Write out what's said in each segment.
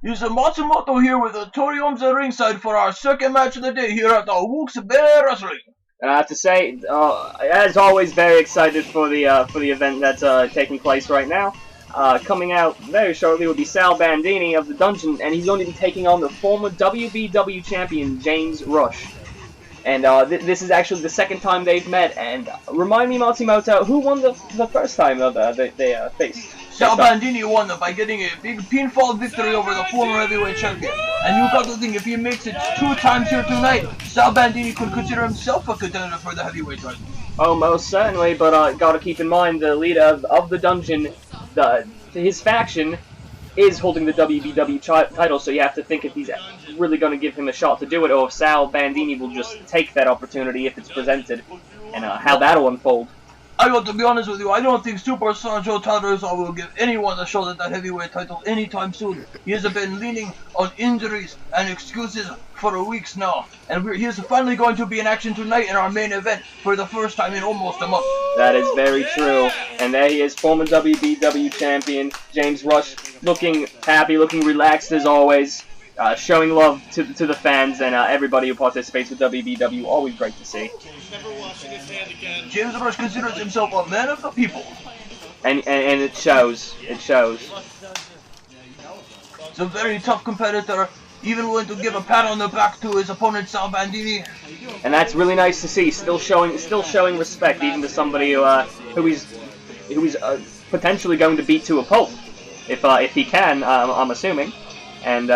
Here's Matsumoto here with the Toriums at ringside for our second match of the day here at the Wilkes-Barre Wrestling. And I have to say, as always, very excited for the event that's taking place right now. Coming out very shortly will be Sal Bandini of the Dungeon, and he's going to be taking on the former WBW champion James Rusch. And this is actually the second time they've met. And remind me, Matsumoto, who won the first time they faced? Sal Bandini won by getting a big pinfall victory over the former heavyweight champion. And you got to think, if he makes it 2 times here tonight, Sal Bandini could consider himself a contender for the heavyweight title. Oh, most certainly, but gotta keep in mind the leader of the Dungeon, his faction, is holding the WBW title, so you have to think if he's really going to give him a shot to do it, or if Sal Bandini will just take that opportunity if it's presented, and how that'll unfold. I got to be honest with you, I don't think Superstar Joe Tavares will give anyone a shot at that heavyweight title anytime soon. He has been leaning on injuries and excuses for weeks now, and he is finally going to be in action tonight in our main event for the first time in almost a month. That is very true, and there he is, former WBW champion James Rusch, looking happy, looking relaxed as always, showing love to the fans and everybody who participates with WBW. Always great to see. James Rusch considers himself a man of the people. And it shows. It shows. He's a very tough competitor, even willing to give a pat on the back to his opponent Sal Bandini. And that's really nice to see. Still showing respect, even to somebody who he's potentially going to beat to a pulp, if he can. I'm assuming. And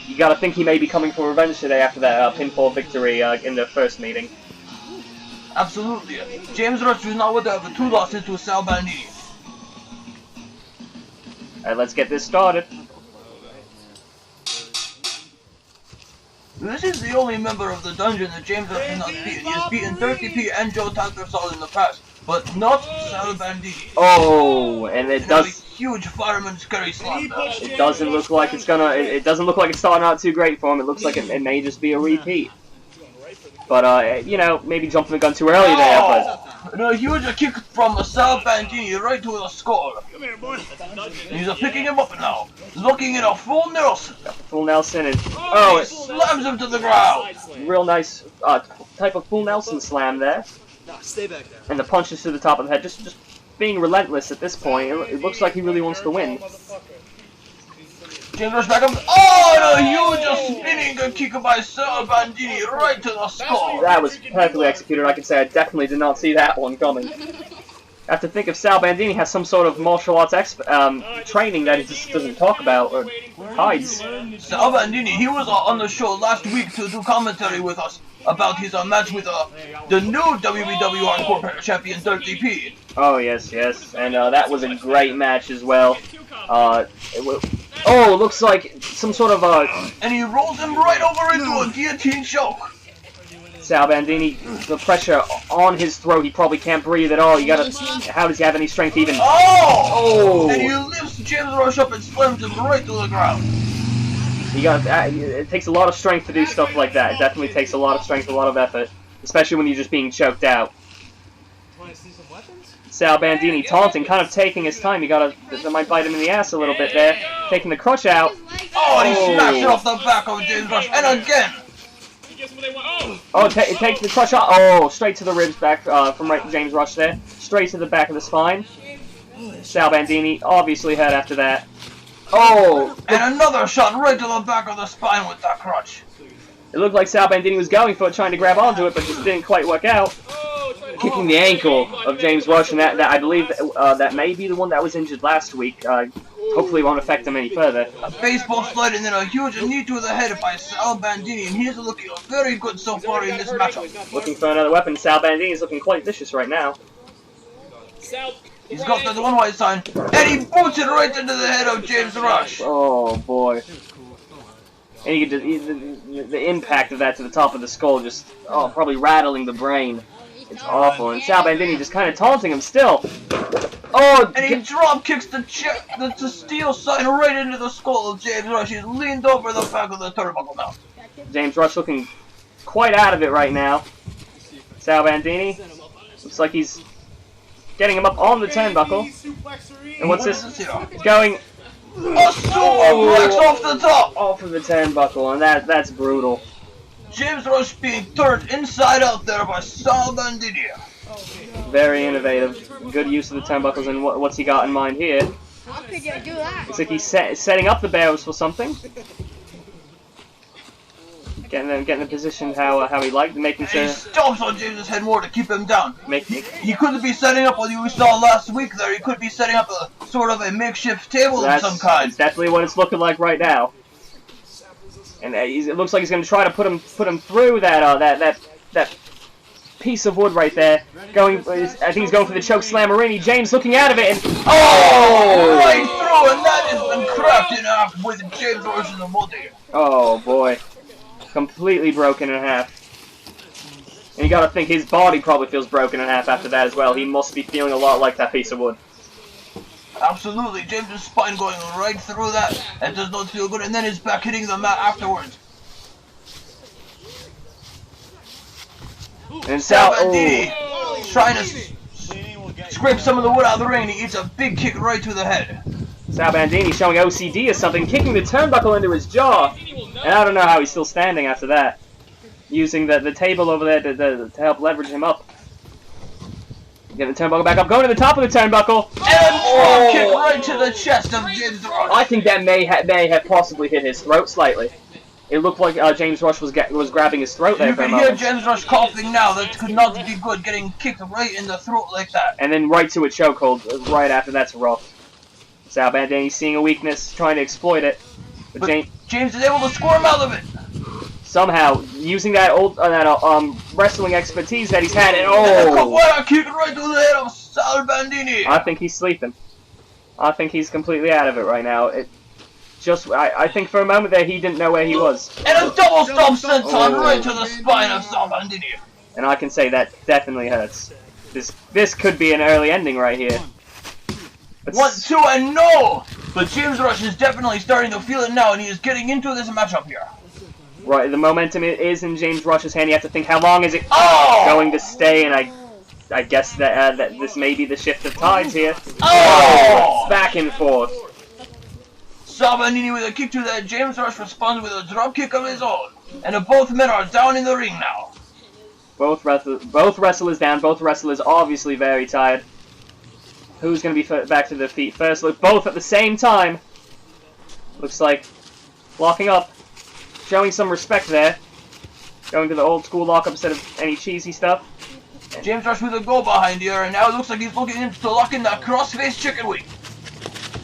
you got to think he may be coming for revenge today after that pinfall victory in their first meeting. Absolutely. James Rusch is not with the 2 losses to Sal Bandini. Alright, let's get this started. This is the only member of the Dungeon that James Rusch has not beaten. He has beaten Dirty P and Joe Tavares in the past, but not Sal Bandini. Oh, and it does. A huge fireman's carry slam. It doesn't look like it's gonna. It doesn't look like it's starting out too great for him. It looks like it may just be a repeat. But you know, maybe jumping the gun too early there. But and a huge kick from Sal Bandini right to the skull. Come here, boy. And he's picking him up now, looking at a full Nelson. Full Nelson and he slams him to the ground. Real nice type of full Nelson slam there. Stay back there. And the punches to the top of the head, just being relentless at this point. It looks like he really wants to win. James Rusch back up. Oh, a huge spinning kick by Sal Bandini right to the skull. That was perfectly executed. I can say I definitely did not see that one coming. I have to think if Sal Bandini has some sort of martial arts training that he just doesn't talk about or hides. Sal Bandini, he was on the show last week to do commentary with us about his match with the new WBW Hardcore Champion Dirty P. Oh yes, and that was a great match as well. Oh, looks like some sort of and he rolls him right over into a guillotine choke. Sal Bandini, the pressure on his throat, he probably can't breathe at all. You gotta. How does he have any strength even? Oh! And he lifts James Rusch up and slams him right to the ground. You got. It takes a lot of strength to do stuff like that. It definitely takes a lot of strength, a lot of effort, especially when you're just being choked out. Sal Bandini taunting, kind of taking his time. You gotta. That might bite him in the ass a little bit there. Taking the crutch out. Oh, and he smashed it off the back of James Rusch, and again. Oh, it takes the crutch out. Oh, straight to the ribs back from James Rusch there. Straight to the back of the spine. Sal Bandini obviously hurt after that. Oh! And another shot right to the back of the spine with that crutch. It looked like Sal Bandini was going for it, trying to grab onto it, but just didn't quite work out. Kicking the ankle of James Rusch, and that I believe that may be the one that was injured last week. Hopefully won't affect him any further. A baseball slide and then a huge knee to the head by Sal Bandini, and he's looking very good so far in this matchup. Looking for another weapon. Sal Bandini is looking quite vicious right now. He's got the one white sign, and he boots it right into the head of James Rusch. Oh boy. And you can the impact of that to the top of the skull just probably rattling the brain. It's awful. And Sal Bandini just kind of taunting him still. Oh! And he drop kicks the steel sign right into the skull of James Rusch. He's leaned over the back of the turnbuckle now. James Rusch looking quite out of it right now. Sal Bandini looks like he's getting him up on the turnbuckle. And what's this? He's going A superplex off the top! Off of the turnbuckle, and that's brutal. James Rusch being turned inside out there by Sal Bandini. Very innovative. Good use of the turnbuckles, and what's he got in mind here? How could you do that? Looks like he's setting up the barrels for something. Getting them positioned how he liked, making sure. And he stomps on James's head more to keep him down. He couldn't be setting up what you saw last week there. He could be setting up a sort of a makeshift table of some kind. That's definitely what it's looking like right now. And it looks like he's going to try to put him through that piece of wood right there. I think he's going for the choke slammerini. James looking out of it, and right through, and that has been cracked in half with James Rusch in the multi. Oh boy, completely broken in half. And you got to think his body probably feels broken in half after that as well. He must be feeling a lot like that piece of wood. Absolutely, James' spine going right through that, and does not feel good, and then his back hitting the mat afterwards. And Sal Bandini trying to scrape some of the wood out of the ring, and he eats a big kick right to the head. Sal Bandini showing OCD or something, kicking the turnbuckle into his jaw. And I don't know how he's still standing after that. Using the table over there to help leverage him up. Getting the turnbuckle back up, going to the top of the turnbuckle. And kick right to the chest of James Rusch. I think that may have possibly hit his throat slightly. It looked like James Rusch was grabbing his throat there for a moment. You can hear James Rusch coughing now. That could not be good, getting kicked right in the throat like that. And then right to a chokehold right after. That's rough. Sal Bandini seeing a weakness, trying to exploit it. But James is able to squirm out of it. Somehow, using that wrestling expertise that he's had, and kick right to the head of Sal Bandini. I think he's sleeping. I think he's completely out of it right now. I think for a moment there he didn't know where he was. And a double stomp senton right to the spine of Sal Bandini. And I can say that definitely hurts. This could be an early ending right here. 1, 2, and no! But James Rusch is definitely starting to feel it now, and he is getting into this matchup here. Right, the momentum is in James Rusch's hand. You have to think, how long is it going to stay? And I guess that this may be the shift of tides here. Back and forth. Sal Bandini with a kick to that. James Rusch responds with a drop kick of his own. And both men are down in the ring now. Both wrestlers down. Both wrestlers obviously very tired. Who's going to be back to their feet first? Look, both at the same time. Looks like locking up. Showing some respect there. Going to the old school lockup instead of any cheesy stuff. James Rusch with a go behind here, and now it looks like he's looking to lock in that cross-face chicken wing.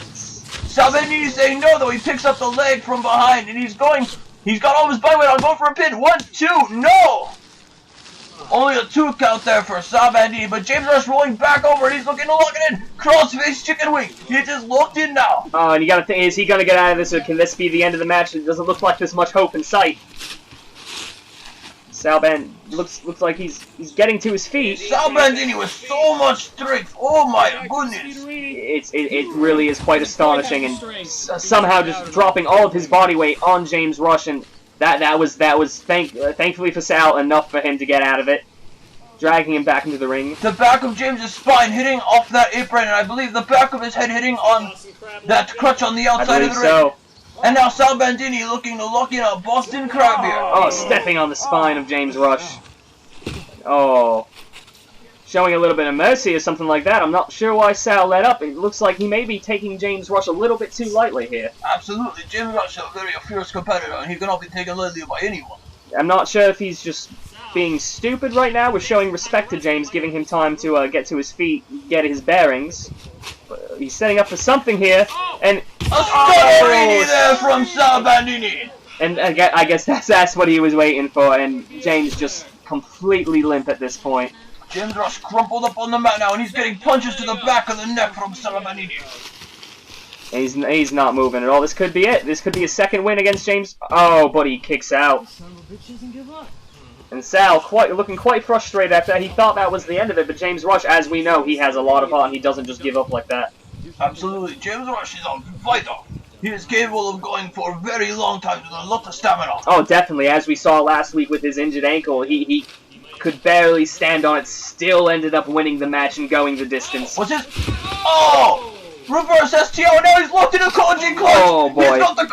Sal Bandini saying no, though. He picks up the leg from behind, and he's got all his body weight on, going for a pin. 1, 2, no! Only a 2 count there for Sal Bandini, but James Rusch rolling back over, and he's looking to lock it in. Cross-face chicken wing. He just locked in now. Oh, and you gotta think, is he gonna get out of this, or can this be the end of the match? It doesn't look like there's much hope in sight. Sal Bandini looks like he's getting to his feet. Sal Bandini with so much strength. Oh my goodness! It really is quite astonishing, and somehow just dropping all of his body weight on James Rusch, and that was thankfully for Sal enough for him to get out of it, dragging him back into the ring. The back of James's spine hitting off that apron, and I believe the back of his head hitting on that crutch on the outside of the ring. And now Sal Bandini looking to lock in a Boston Crab here. Oh, stepping on the spine of James Rusch. Oh. Showing a little bit of mercy or something like that. I'm not sure why Sal let up. It looks like he may be taking James Rusch a little bit too lightly here. Absolutely. James Rusch is a very fierce competitor, and he cannot be taken lightly by anyone. I'm not sure if he's just being stupid right now. We're showing respect to James, giving him time to get to his feet, get his bearings. But he's setting up for something here, and a stunner there from Sal Bandini. And I guess that's what he was waiting for, and James just completely limp at this point. James Rusch crumpled up on the mat now, and he's getting punches to the back of the neck from Sal Bandini. And he's not moving at all. This could be it. This could be a second win against James. Oh, but he kicks out. And Sal looking quite frustrated after that. He thought that was the end of it, but James Rusch, as we know, he has a lot of heart. He doesn't just give up like that. Absolutely. James Rusch is a fighter. He is capable of going for a very long time with a lot of stamina. Oh, definitely. As we saw last week with his injured ankle, he could barely stand on it, still ended up winning the match and going the distance. What's this? Oh! Reverse STO. Now he's locked in a Koji clutch. Oh, boy. He's got the